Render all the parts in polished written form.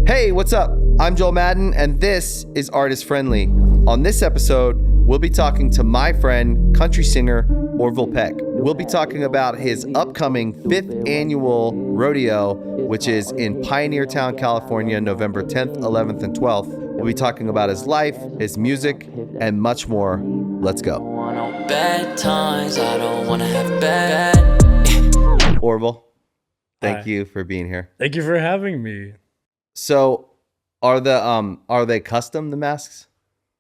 Hey, what's up? I'm Joel Madden, and this is Artist Friendly. On this episode, we'll be talking to my friend, country singer Orville Peck. We'll be talking about his upcoming 5th annual Rodeo, which is in Pioneertown, California, November 10th, 11th, and 12th. We'll be talking about his life, his music, and much more. Let's go. Bad times, I don't want to have bad. Orville, thank you for being here. Thank you for having me. So, are they custom, the masks?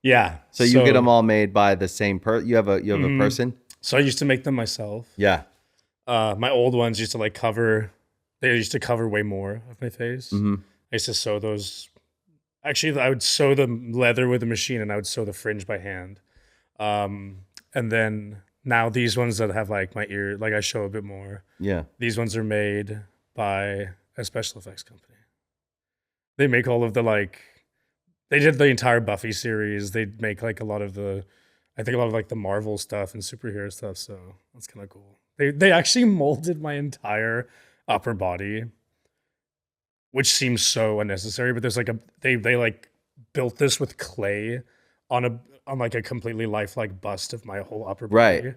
Yeah. So you get them all made by the same person? You have a person? So I used to make them myself. Yeah. My old ones used to cover way more of my face. Mm-hmm. I used to sew those. Actually, I would sew the leather with a machine and I would sew the fringe by hand. And then now these ones that have my ear, I show a bit more. Yeah. These ones are made by a special effects company. They make all of the they did the entire Buffy series. They make a lot of the Marvel stuff and superhero stuff. So that's kind of cool. They actually molded my entire upper body, which seems so unnecessary. But there's they built this with clay on a completely lifelike bust of my whole upper body. Right.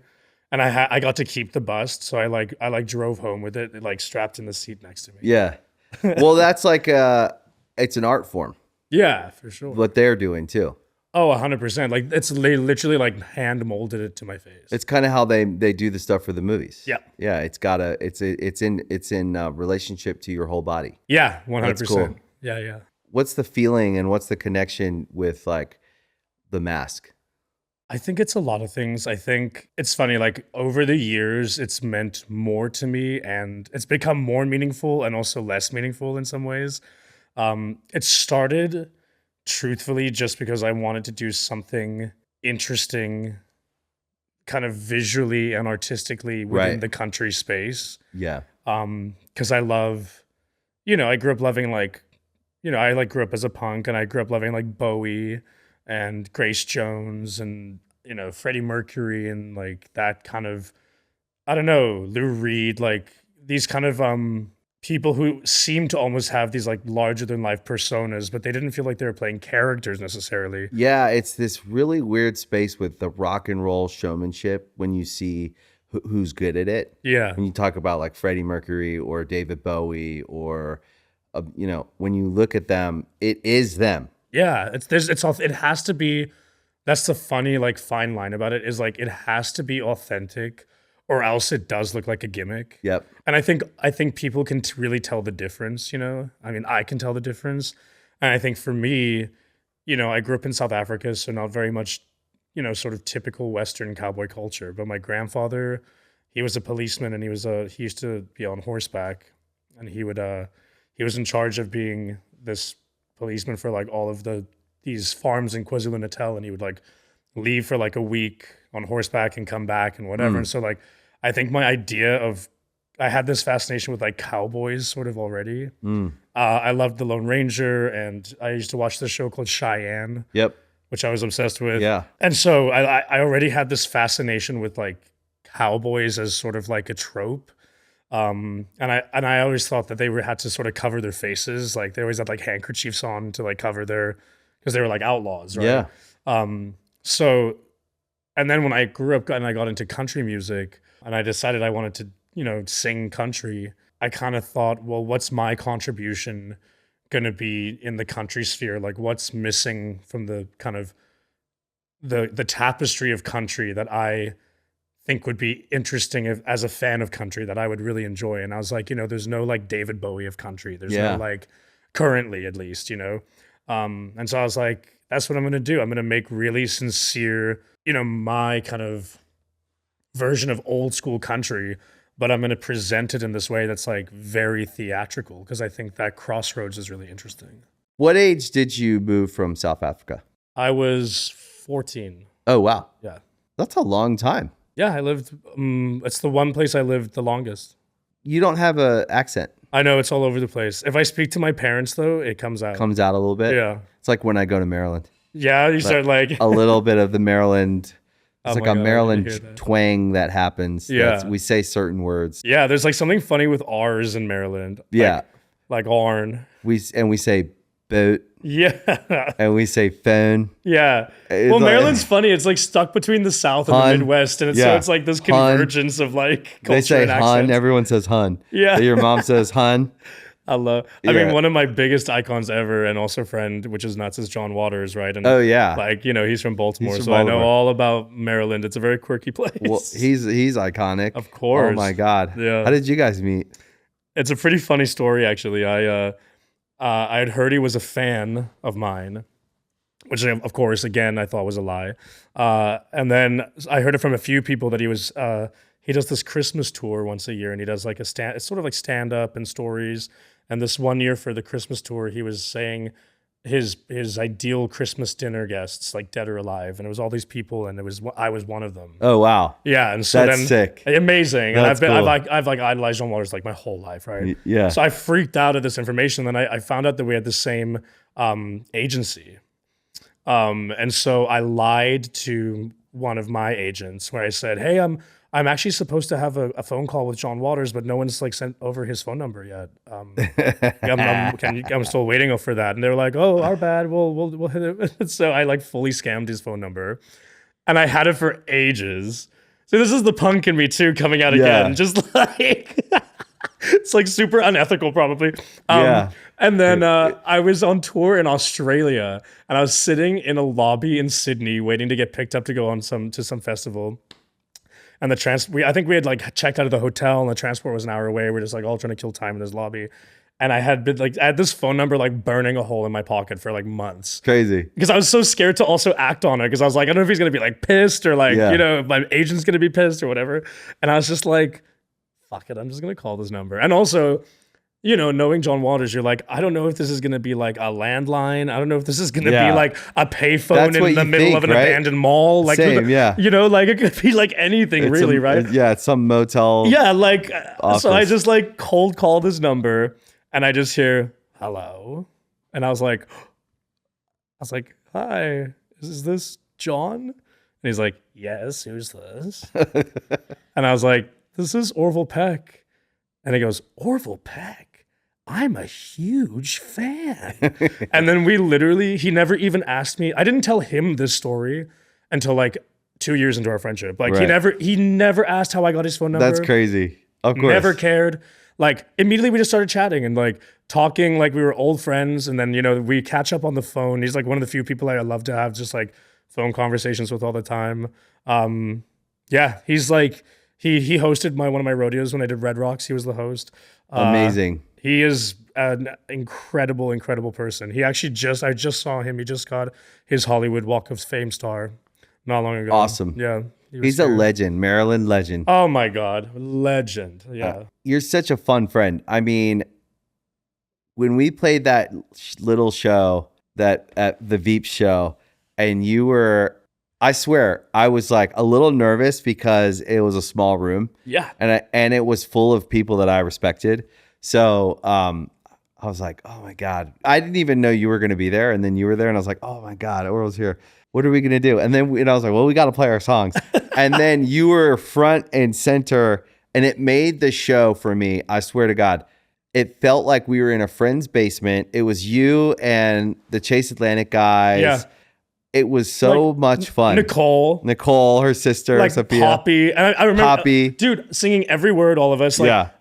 And I got to keep the bust, so I drove home with it, strapped in the seat next to me. Yeah. Well, that's it's an art form. Yeah, for sure. What they're doing too. Oh, 100%. They literally hand molded it to my face. It's kind of how they do the stuff for the movies. Yeah. Yeah. It's in relationship to your whole body. Yeah, 100%. That's cool. Yeah. What's the feeling and what's the connection with the mask? I think it's a lot of things. I think it's funny, over the years, it's meant more to me and it's become more meaningful and also less meaningful in some ways. It started truthfully just because I wanted to do something interesting kind of visually and artistically within the country space. Yeah. Because I love, I grew up loving I grew up as a punk and I grew up loving Bowie and Grace Jones and, Freddie Mercury and that kind of, I don't know, Lou Reed, these kind of people who seem to almost have these larger than life personas, but they didn't feel like they were playing characters necessarily. Yeah, it's this really weird space with the rock and roll showmanship when you see who's good at it. Yeah. When you talk about Freddie Mercury or David Bowie or, when you look at them, it is them. Yeah, it has to be. That's the funny fine line about it is it has to be authentic, or else it does look like a gimmick. Yep. And I think people can really tell the difference. I mean, I can tell the difference, and I think for me, I grew up in South Africa, so not very much, sort of typical Western cowboy culture. But my grandfather, he was a policeman, and he used to be on horseback, and he was in charge of being this policeman for all of these farms in KwaZulu-Natal, and he would leave for a week on horseback and come back and whatever. And so I think my idea of I had this fascination with cowboys sort of already. I loved the Lone Ranger, and I used to watch this show called Cheyenne. Yep. Which I was obsessed with. Yeah. And so I already had this fascination with cowboys as sort of a trope. And I always thought that they had to sort of cover their faces. They always had handkerchiefs on to cover because they were outlaws, right? Yeah. So, and then when I grew up and I got into country music and I decided I wanted to, sing country, I kind of thought, well, what's my contribution going to be in the country sphere? What's missing from the kind of the tapestry of country that I think would be interesting as a fan of country that I would really enjoy. And I was there's no David Bowie of country. There's no currently at least, and so I was that's what I'm going to do. I'm going to make really sincere, my kind of version of old school country, but I'm going to present it in this way that's very theatrical because I think that crossroads is really interesting. What age did you move from South Africa? I was 14. Oh, wow. Yeah. That's a long time. Yeah, I lived, it's the one place I lived the longest. You don't have an accent. I know, it's all over the place. If I speak to my parents, though, it comes out. Comes out a little bit? Yeah. It's like when I go to Maryland. Yeah, you start a little bit of the Maryland. It's Oh like my a God, Maryland twang that happens. Yeah. We say certain words. Yeah, there's something funny with R's in Maryland. Yeah. like Arn. We say boat Yeah. and we say phone. Yeah. It's Well, like- Maryland's funny. It's like stuck between the South and Hun. the Midwest. And so it's like this Hun. convergence of like culture They say and hun. accents. Everyone says hun. Yeah. Your mom says hun. I mean, Yeah. one of my biggest icons ever and also friend, which is nuts, is John Waters, right? And Oh, yeah. like, he's from Baltimore. He's from so I know Baltimore. all about Maryland. It's a very quirky place. Well, he's iconic. Of course. Oh my God. Yeah. How did you guys meet? It's a pretty funny story, actually. I had heard he was a fan of mine, which, of course, again, I thought was a lie. And then I heard it from a few people that he does this Christmas tour once a year, and he does like it's sort of like stand up and stories. And this one year for the Christmas tour, he was saying his ideal Christmas dinner guests, like dead or alive, and it was all these people, and I was one of them. Oh, wow. Yeah, and so That's sick. Amazing. That's and cool. I've idolized John Waters like my whole life, right? Yeah. So I freaked out at this information. Then I found out that we had the same agency, and so I lied to one of my agents where I said, "Hey, I'm actually supposed to have a phone call with John Waters, but no one's like sent over his phone number yet. I'm still waiting for that." And they were like, "Oh, our bad. We'll hit it." So I like fully scammed his phone number, and I had it for ages. So this is the punk in me too coming out again, just like it's like super unethical, probably. Yeah. And then I was on tour in Australia, and I was sitting in a lobby in Sydney waiting to get picked up to go on some festival. And I think we had like checked out of the hotel, and the transport was an hour away. We're just like all trying to kill time in this lobby. And I had this phone number like burning a hole in my pocket for like months. Crazy. Because I was so scared to also act on it. Because I was like, I don't know if he's gonna be like pissed or like, my agent's gonna be pissed or whatever. And I was just like, fuck it, I'm just gonna call this number. And also, knowing John Waters, you're like, I don't know if this is gonna be like a landline. I don't know if this is gonna be like a payphone in the middle of an abandoned mall. Like, Same, like it could be like anything, really, right? It's some motel. Yeah, like office. So I just like cold call this number, and I just hear hello, and I was like, hi, is this John? And he's like, yes, who's this? And I was like, this is Orville Peck. And he goes, Orville Peck? I'm a huge fan. And then he never even asked me. I didn't tell him this story until like 2 years into our friendship. Like he never asked how I got his phone number. That's crazy. Of course. Never cared. Like immediately we just started chatting and like talking like we were old friends. And then, we catch up on the phone. He's like one of the few people I love to have just like phone conversations with all the time. He's like, he hosted one of my rodeos when I did Red Rocks. He was the host. Amazing. He is an incredible, incredible person. He actually I just saw him. He just got his Hollywood Walk of Fame star not long ago. Awesome. Yeah. He's a legend, Maryland legend. Oh my God. Legend. Yeah. You're such a fun friend. I mean, when we played that little show at the Veep show, and you were, I swear, I was like a little nervous because it was a small room. Yeah. And it was full of people that I respected. So I was like, oh my God. I didn't even know you were going to be there. And then you were there and I was like, oh my God, Orville's here. What are we going to do? And then I was like, well, we got to play our songs. And then you were front and center, and it made the show for me. I swear to God, it felt like we were in a friend's basement. It was you and the Chase Atlantic guys. Yeah. It was so much fun. Nicole, her sister, like Sophia. Poppy. And I remember, Poppy. dude, singing every word, all of us. Like,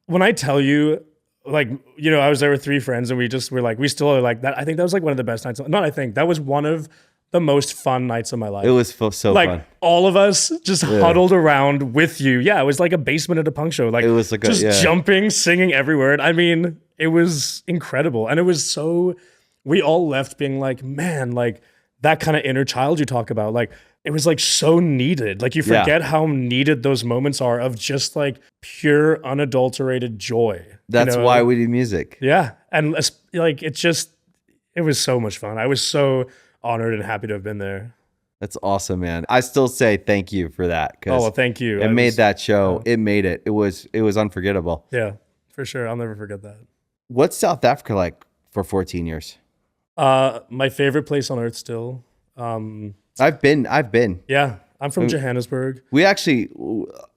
when I tell you, like, I was there with 3 friends, and we still are like that. I think that was like one of the best nights. That was one of the most fun nights of my life. It was so like, fun. All of us just huddled around with you. Yeah, it was like a basement at a punk show. Like, it was like jumping, singing every word. I mean, it was incredible. And it was we all left being like, man, like that kind of inner child you talk about, like it was like so needed. Like you forget how needed those moments are of just like pure unadulterated joy. That's why we do music. Yeah. And like, it was so much fun. I was so honored and happy to have been there. That's awesome, man. I still say thank you for that. Oh, well, thank you. It made that show. It made it. It was unforgettable. Yeah, for sure. I'll never forget that. What's South Africa like for 14 years? My favorite place on earth still. I've been. Yeah, I'm from Johannesburg. We actually,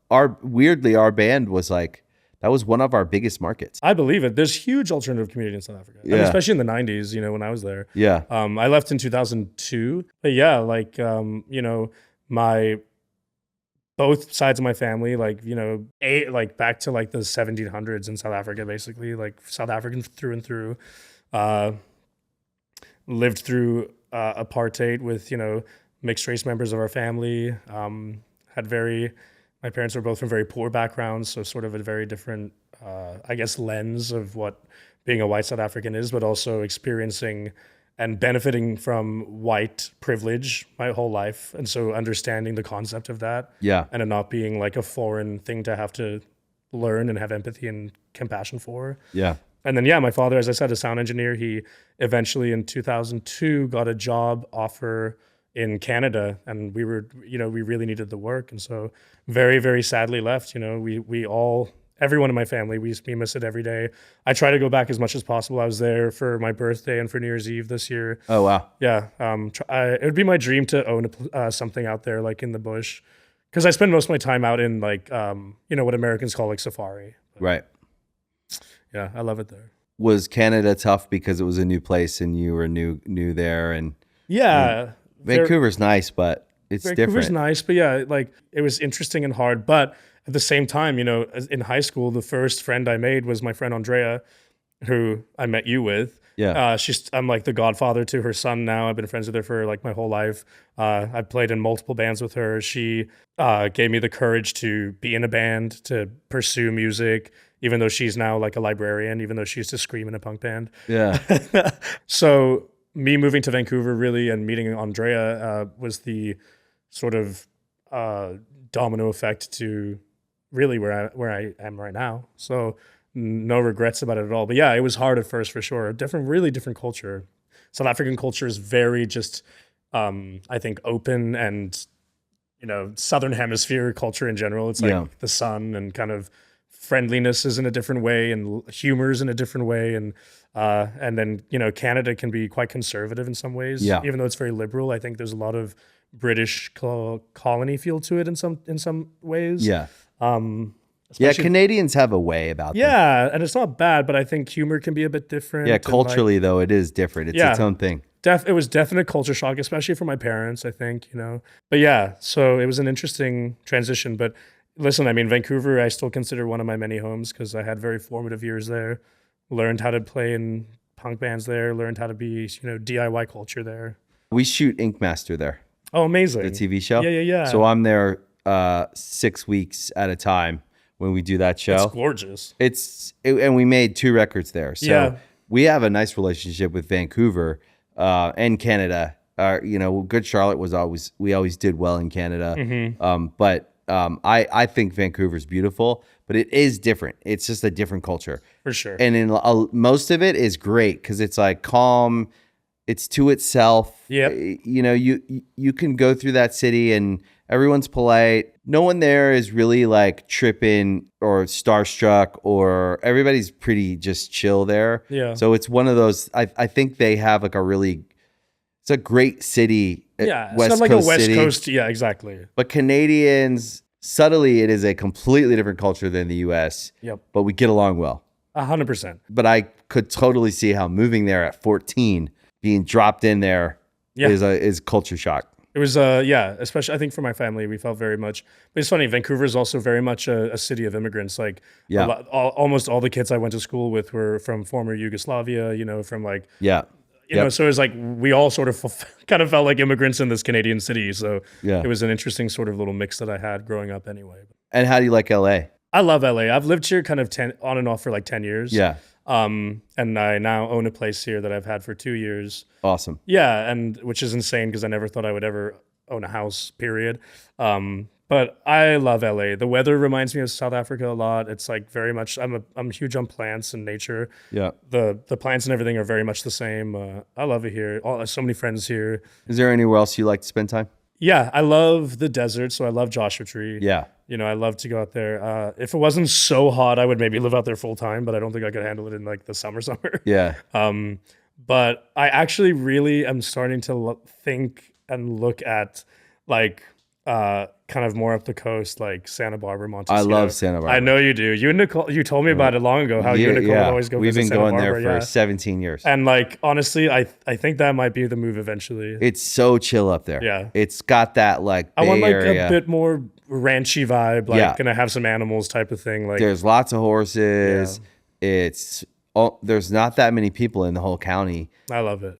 our band was like That was one of our biggest markets. I believe it. There's huge alternative community in South Africa, I mean, Yeah. especially in the 90s, when I was there. Yeah. I left in 2002, but yeah, like, my both sides of my family, like, back to like the 1700s in South Africa, basically, like South African through and through, lived through apartheid with, mixed race members of our family, my parents were both from very poor backgrounds, so sort of a very different, I guess, lens of what being a white South African is, but also experiencing and benefiting from white privilege my whole life. And so understanding the concept of that, Yeah. and it not being like a foreign thing to have to learn and have empathy and compassion for. Yeah. And then, yeah, my father, as I said, a sound engineer, he eventually in 2002 got a job offer in Canada, and we were, we really needed the work. And so very, very sadly left, everyone in my family, we miss it every day. I try to go back as much as possible. I was there for my birthday and for New Year's Eve this year. Oh, wow. Yeah. It would be my dream to own something out there, like in the bush. Cause I spend most of my time out in like, what Americans call like safari. Right. Yeah. I love it there. Was Canada tough because it was a new place and you were new there? And yeah. Vancouver's nice, but it's Vancouver's different. nice, but yeah, like it was interesting and hard. But at the same time, in high school, the first friend I made was my friend Andrea, who I met you with. Yeah. I'm like the godfather to her son now. I've been friends with her for like my whole life. I've played in multiple bands with her. She gave me the courage to be in a band, to pursue music, even though she's now like a librarian, even though she used to scream in a punk band. Yeah. So me moving to Vancouver really and meeting Andrea was the sort of domino effect to really where I am right now. So no regrets about it at all. But yeah, it was hard at first for sure. Really different culture. South African culture is very just, I think, open and, Southern Hemisphere culture in general. It's like the sun and kind of friendliness is in a different way and humor is in a different way. And then, Canada can be quite conservative in some ways, even though it's very liberal. I think there's a lot of British colony feel to it in some ways. Yeah. Canadians have a way about them. Yeah, and it's not bad, but I think humor can be a bit different. Yeah, culturally though, it is different. It's its own thing. It was definite culture shock, especially for my parents, I think, But yeah, so it was an interesting transition. But listen, I mean, Vancouver, I still consider one of my many homes because I had very formative years there. Learned how to play in punk bands there. Learned how to be, DIY culture there. We shoot Ink Master there. Oh, amazing! The TV show. Yeah. So I'm there 6 weeks at a time when we do that show. It's gorgeous. And we made 2 records there. So we have a nice relationship with Vancouver and Canada. Good Charlotte we always did well in Canada. Mm-hmm. But I think Vancouver's beautiful, but it is different. It's just a different culture. For sure. And in most of it is great because it's like calm. It's to itself. Yep. You can go through that city and everyone's polite. No one there is really like tripping or starstruck, or everybody's pretty just chill there. Yeah. So it's one of those, I think they have like it's a great city. Yeah. West it's not like Coast a West city. Coast. Yeah, exactly. But Canadians, subtly, it is a completely different culture than the US. Yep. But we get along well. 100%. But I could totally see how moving there at 14, being dropped in there is culture shock. It was, especially I think for my family, we felt very much. But it's funny, Vancouver is also very much a city of immigrants. Like, almost all the kids I went to school with were from former Yugoslavia. From like, so it was like we all sort of kind of felt like immigrants in this Canadian city. So it was an interesting sort of little mix that I had growing up, anyway. And how do you like LA? I love LA. I've lived here kind of on and off for like 10 years. Yeah. And I now own a place here that I've had for 2 years. Awesome. Yeah, and which is insane because I never thought I would ever own a house, period. But I love LA. The weather reminds me of South Africa a lot. It's like very much, I'm huge on plants and nature. Yeah. The plants and everything are very much the same. I love it here. So many friends here. Is there anywhere else you like to spend time? Yeah, I love the desert, so I love Joshua Tree. Yeah. I love to go out there. If it wasn't so hot, I would maybe live out there full time, but I don't think I could handle it in like the summer. Yeah. But I actually really am starting to think and look at like kind of more up the coast, like Santa Barbara, Montecito. I love Santa Barbara. I know you do. You and Nicole, you told me about it long ago. How you and Nicole would always go. We've visit been Santa going Barbara, there for 17 years. And like honestly, I think that might be the move eventually. It's so chill up there. Yeah. It's got that like I want Bay like Area. a bit more ranchy vibe, like Yeah. gonna have some animals type of thing. Like There's lots of horses. It's there's not that many people in the whole county. I love it.